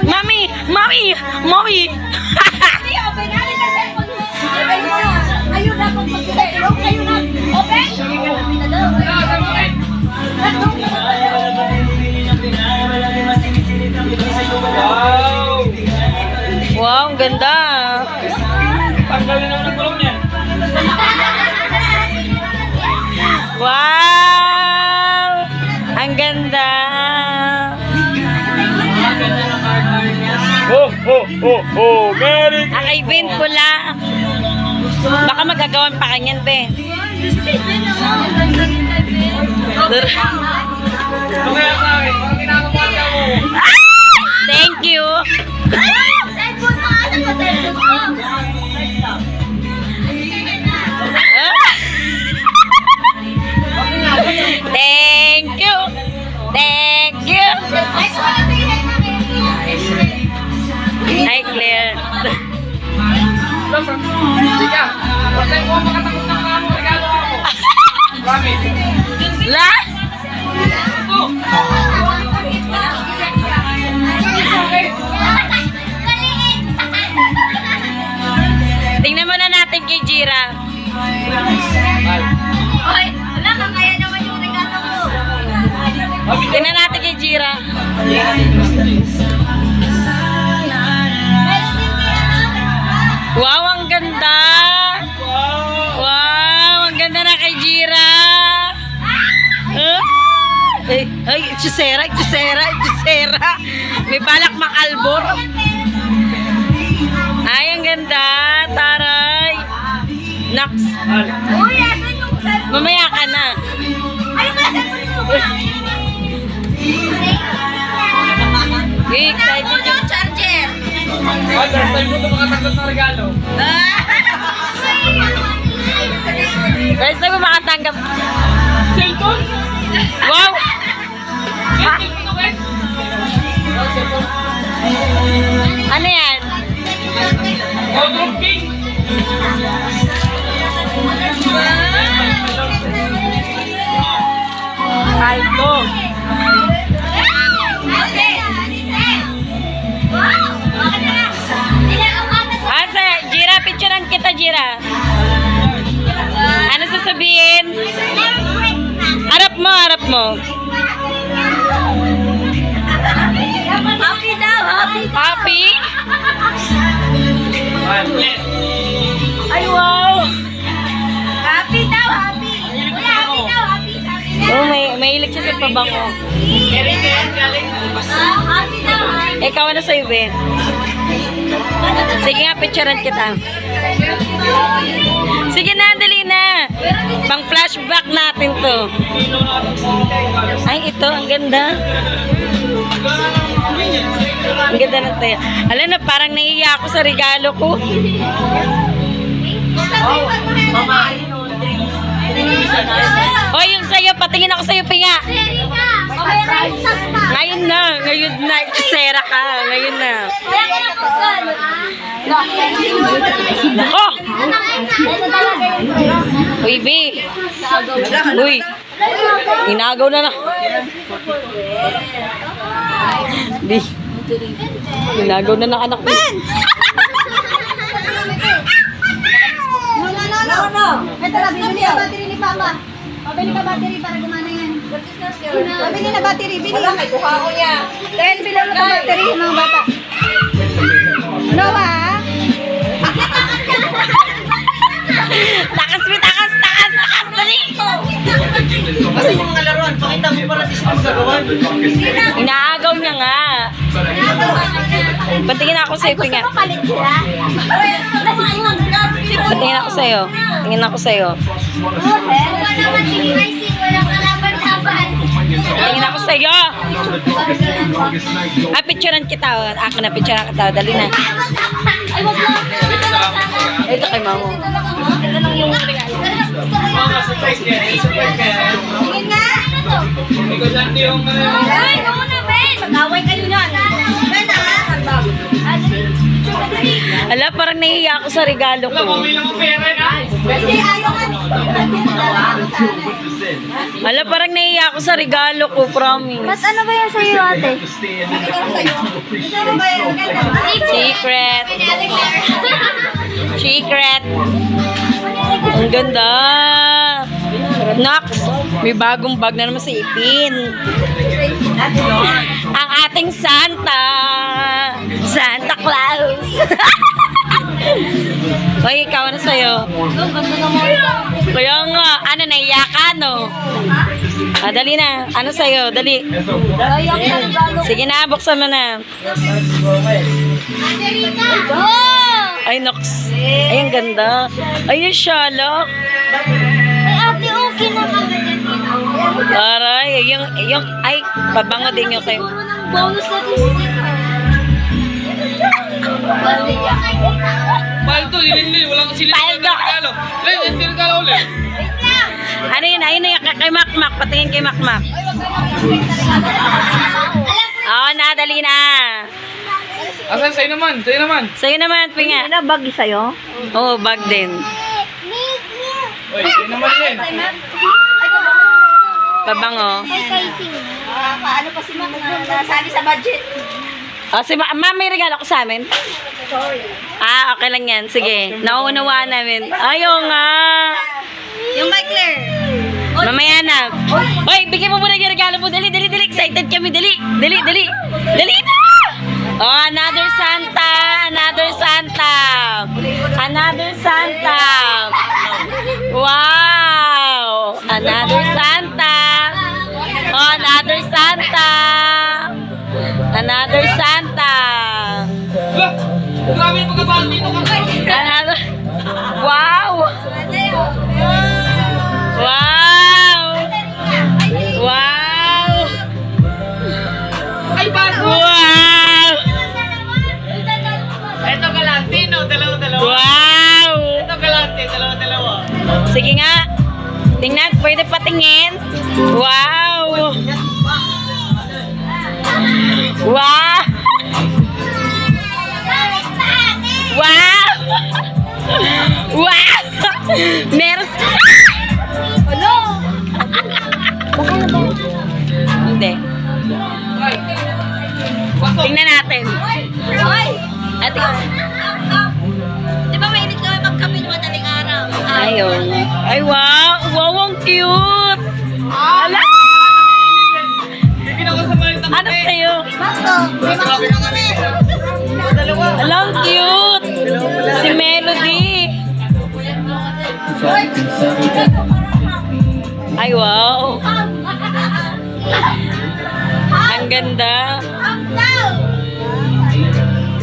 Mami! Mami! Mami! Ayun na kung mag-open. Ayun na. Open? Wow! Wow, ang ganda! Tanggalin naman ang gulong niya. Wow! Ang ganda! Oh, oh, oh, oh! Merry Ang event pula. Baka magagawan pa kanyan, be. Kaya sa akin, parang kinakabahan mo. Thank you! Cellphone mo! Asan ba cellphone mo? Thank you! Thank you! Hi, Claire. Sige, basta mo makatakot ng mga mo, regalo ako. Promise. La? Oh! Okay. Tingnan natin kay Jira. Wow, ang ganda! Wow, ang ganda na kay Jira! Ay, itsusera. May balak makalbor. Ay, ang ganda, taray. Naks. Uy, asan yung cellphone? Mamaya ka na. Ay, yung cellphone mo. Okay, excited Ano yung... charger? Ay, first time ko ito makatanggap ng regalo. First time mo makatanggap. Cellphone? Wow! Cellphone ito, guys. Ano yan? Outdoor King. Alto. Asa, Jira, picturean kita, Jira. Ano sasabihin? Harap mo. Happy daw, happy. Happy? Ulit. Ay, wow! Happy daw, happy. Kuya, happy daw, happy. Sabi niya. Oh, may hilig siya sa pabango. Happy daw, happy. Ikaw, ano sa'yo, Ben? Sige nga, picturean kita. Sige na, dali na. Pang flashback natin to. Ay, ito, ang ganda. Ang ganda na tayo. Alam na, parang nahiya ako sa regalo ko. O, yung sa'yo, patingin ako sa'yo, pinga. Ngayon na, sera ka, ngayon na. Nako! Uy, B. Uy, inagaw na. Di. Inagaw na ng anak ko. No. Ito na, binili ka battery ni Papa. Pabili ka battery para gumana yan. Pabili na battery, bili. Wala, may kuha ko niya. Dahil bilang na battery, mga bata. Noah? Takas, dali! Kasi yung mga laruan, pakita mo para di sila magagawan. Inaagaw niya nga. Patingin ako sa'yo, pinga. Palit sila. Patingin ako sa'yo. Tingin ako sa'yo. Wala naman sing walang kalaban-laban. Tingin ako sa'yo. Ah, picturean kita. Ako na, picturean kita. Dali na. Ay, wag lang. Ito kay mamo. Ito lang yung regalo. Mga surprise kaya. Surprise kaya. Tingin nga. Ano to? Hindi ko dyan yung... Ay, ako na, Ben. Mag-away kayo na. Ben, Ala, parang nahiya ako sa regalo Wala, ko. bumili lang ang pera na. Hindi, ayaw nga. Ala, parang nahiya ako sa regalo ko, promise. Ano ba yan sa'yo, ate? Secret. Secret. Ang ganda. Nox, may bagong bag na naman sa ipin. Ang ating Santa. Santa Claus. Hoy, ikaw ano sa'yo? Kaya nga, ano, naiyak ka, no? Ah, dali na. Ano sa'yo? Dali. Sige na, buksan mo na. Ay, Nox. Ay, ang ganda. Ay, yung Sherlock. Ay, ate, okay na kami. Aray, yung, ay, pabango din yung kayo. Siguro ng bonus natin sticker. Paldo, lilin. Walang silid. Paldo. Regalo. Len, yung regalo ulit. Ano yun? Ayun na yung kay Makmak. Patingin kay Makmak. Oo, dali na. Asan? Sa'yo naman. Sa'yo naman, pinga. Ano, bag sa'yo? Oo, bag din. Uy, sa'yo naman din. Pabango. Paano pa si Mama nasali sa budget? O, si Ma'am, may regalo ko sa amin. Sorry. Ah, okay lang yan. Sige, nauunawaan namin. Ayaw nga. Yung kay Claire. O, Mamaya na. Hoy, bigyan mo muna yung regalo mo. Dali, dali, dali. Excited kami. Dali, dali, dali. Dali na! Oh, another Santa. Another Santa. Another Santa. Wow! Another Santa. Oh, another Santa. Another Santa. Grabe yung pagkabalo dito kasi. Another. Wow! Wow! Wow! Ay, baso! Wow! Ito galante, no? Dalawa-dalawa. Wow! Ito galante, dalawa-dalawa. Sige nga. Tingnan, pwede patingin. Wow! Wow! Wow! Wow! Meron... Ano? Hindi. Ay. Baso. Tingnan natin. Hoy! Ate, Di ba mainit kami magkape ng madaling araw? ayun. Ay, wow! Wow, ang cute! Ala! Bibigyan ako sa malit ng Ano sa'yo? Bato! May mga na kami! dalawa. Ala, ang cute! Si Melody! Ay, wow! Ang ganda!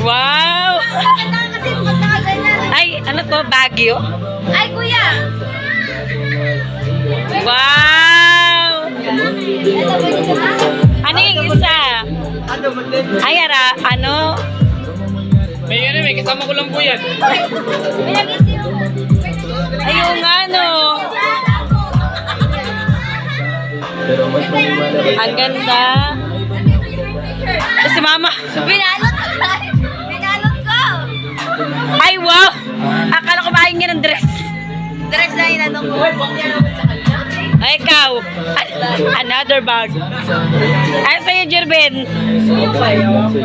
Wow! Kasi magkakaganyan. Ay, ano to? Baguio? Ay, kuya! Wow! Ano yung isa? Ay, ano? May kasama ko lang po yan. Ayun nga, no? Ang ganda. Si Mama. Binalot ko! Binalot ko! Ay, wow! Akala ko buying niya ng dress. Dress na inanong ko. Ay, ikaw. Another bag. Ay, sa'yo, Jerben.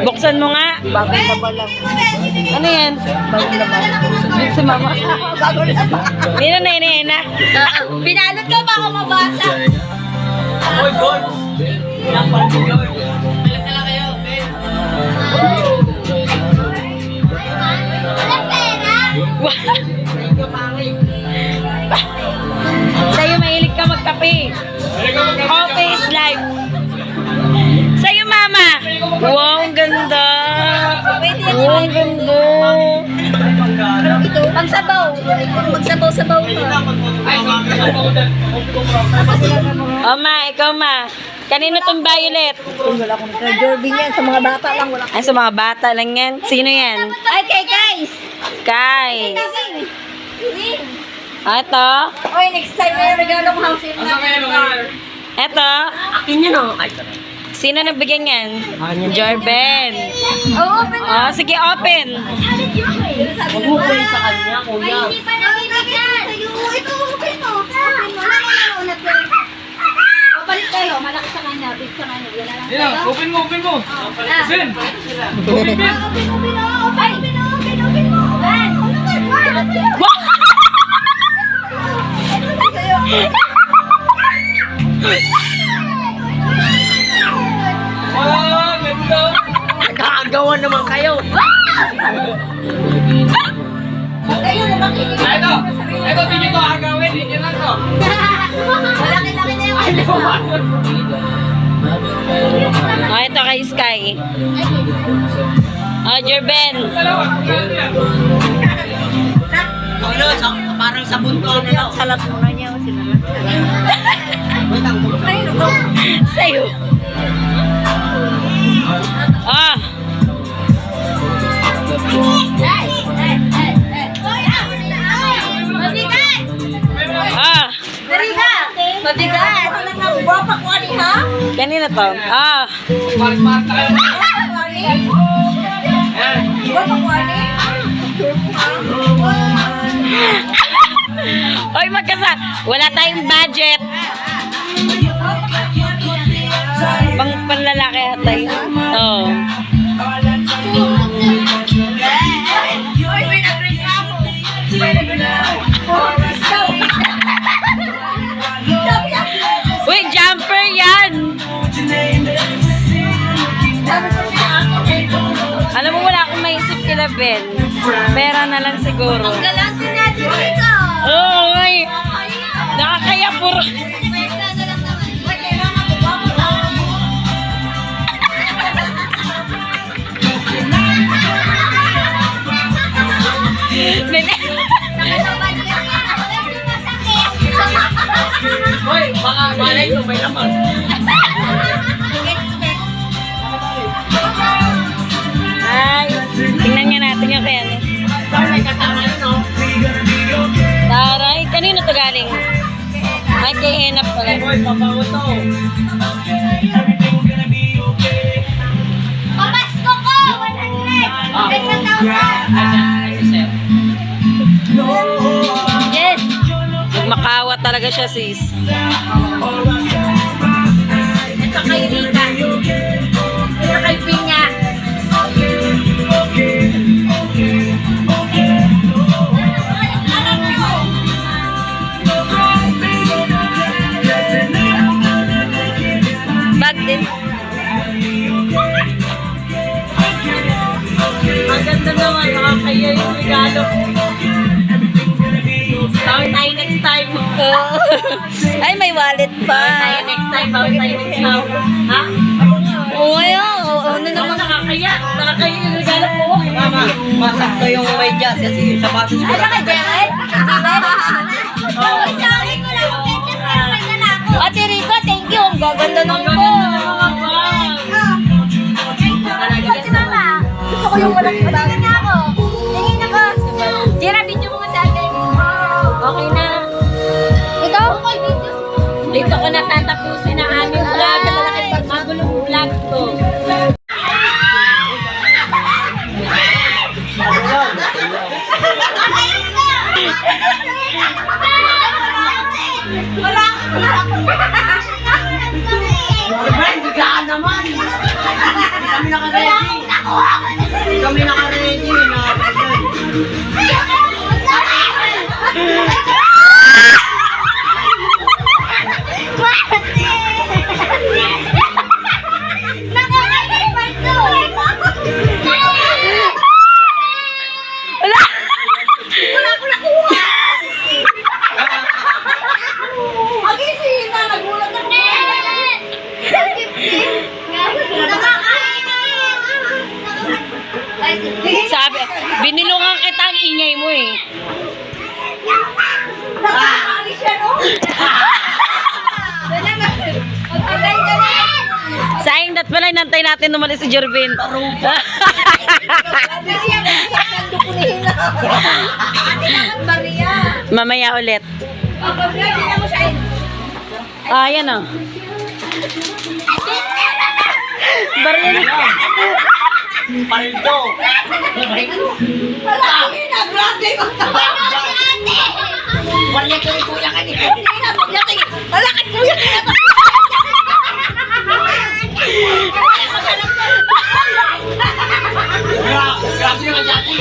Buksan mo nga. Ano yan? Si Mama. Nina na, nina. Binalot ko baka mabasa. Oy, God! Balik na lang kayo, Ben. Walang pera! Wow. Sa'yo, mahilig ka magkape. Okay is life. Sa'yo, Mama. Wow, ang ganda. Wow, ang ganda. Ito, pangsabaw. Magsabaw-sabaw ka. Ay, O, Ma, ikaw, Ma. Kanino tong violet? Wala akong Jorvin yan. Sa mga bata lang. Wala Ay, sa mga bata lang yan. Sino yan? Ay, kay guys! Kais. Ito. Oy, next time na yung regalo ko house in Asa kayo lugar? Ito. Akin yun, oh. Sino nagbigyan yan? Jorben. Oo, open Oh, na. sige, open. Huwag mo po sa kanya, kuya. Ay, hindi pa nabibigyan. Ito, open mo. Open mo. Naunat ko. Papalit kayo. Malaki sa kanya. Big sa kanya. Yan na lang. Yan lang, open mo, open mo. Ben! Open, open, open, open, open, open mo. Ben, ano ba? Ano sa'yo? Wow! Ano sa'yo? Ah, ganda! Nakakagawa naman kayo. Kayo na makikinig. Ah, ito! Ito, di nyo to agawin, di nyo lang to. Malaki-laki na yung ano. Oh, ito kay Sky. Oh, Jorben. Dalawa, ganda yan. Ano, parang sa bunto na lang. Salat mo na niya. Sa'yo. Ah. Mabigat! Ah. Mabigat! Mabigat! Bapa ko ani ha? Kanina to. Ah. Maris-maris na kayo. Ayan. Bapa ko ani? Oy, wala tayong budget. Pang panlalaki ata yun. Oo. Uy, pinag-ring ako! siguro. Ang galante natin dito. Oo, ngay. Nakakaya puro. Hoy, baka malay ko may laman. Ay, tingnan nga natin yung kaya ni. May katama yun, no? Taray, kanino to galing? Ay, kay Enap pala. Hoy, pabango to. Pamasko ko! 100! Bigyan na Yes! Makawa talaga siya, sis. Ito kay Rika. Ito kay Pinya. Bag din. Ang ganda naman, nakakaya yung regalo. Bawin tayo next time. Ay, may wallet pa. Bawin tayo next time. Bawin tayo next time. Ha? Oo, ayaw. Ano naman nakakaya? Nakakaya yung regalo ko. Mama, masakto yung may jazz kasi sa batos ko. Ano kay Jared? Sa akin ko lang ang ketchup pero may dala ako. Ate Rico, thank you. Ang gaganda ng Ito si Mama. Gusto ko yung walang bag. Tingin ako. Tingin ako. Jira, video mo nga sa akin. Okay na. Ikaw? Okay, video. Dito ko natatapusin ang aming vlog. Magulong vlog to. Wala Ay, bigaan naman. Kami naka-ready. Kami naka-ready. Sabi, binilungan kita ang ingay mo eh. Nakakaalis siya, no? Sayang dat pala, nantay natin umalis si Jervin. Mamaya ulit. Ah, yan o. Baril. Paldo. Wala ko yung kuya kanina. Grabe yung asyati.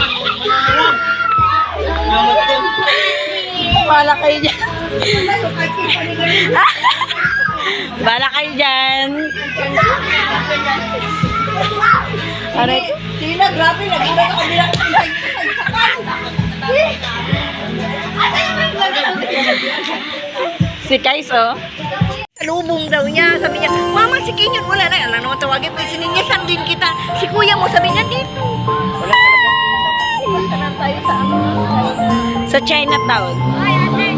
Bala kayo dyan. Bala kayo dyan. Aray. Sila, grabe, nagulog ako bilang Si Kais, oh. Lubong daw niya, sabi niya, Mama, si Kinyon, wala na. Alam naman tawagin ko, sininyasan din kita. Si kuya mo, sabi niya, dito. Wala talagang ilaw. Punta na tayo sa ano. Sa Chinatown. Ay, ate.